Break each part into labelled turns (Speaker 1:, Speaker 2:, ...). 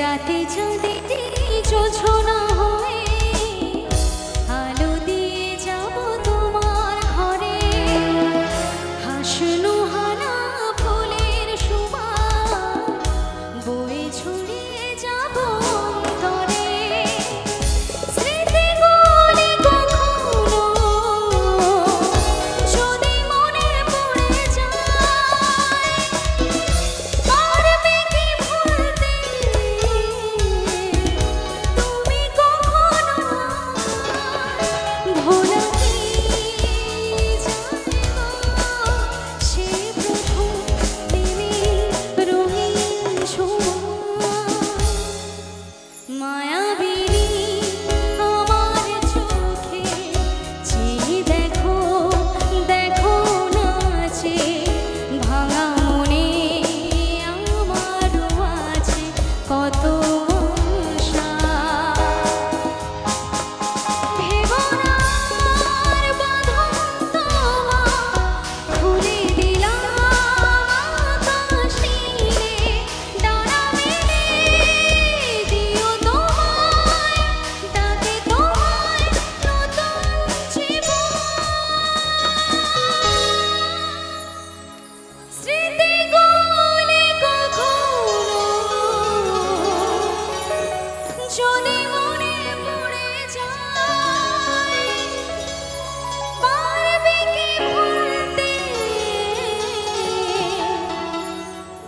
Speaker 1: রাতে চাঁদেতে জোছনা হয়ে আলো দিয়ে যাব তোমার ঘরে, হাসলো হানা ফুলের সুবাস বয়ে ছড়িয়ে যাব অন্তরে। স্মৃতিগুলি কখনো যদি মনে পড়ে যায়, পারবে কি ভুলতে তুমি কখনো? ভোলা কি যায় সে প্রথম প্রেমের রঙিন সময়? মায়াবিনী আমার চোখে চেয়ে দেখো, দেখো নাচে ভাঙা মনে আমারও আছে কত আশা। ভেবো না আর বাঁধন তোমার, খুলে দিলাম আকাশ নীলে, ডানা মেলে দিও তোমায়, ডাকে তোমায় নতুন জীবন। স্মৃতিগুলি কখনো যদি মনে পড়ে যায়, পারবে কি ভুলতে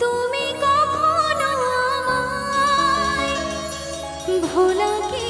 Speaker 1: তুমি কখনো আমায়? ভোলা কি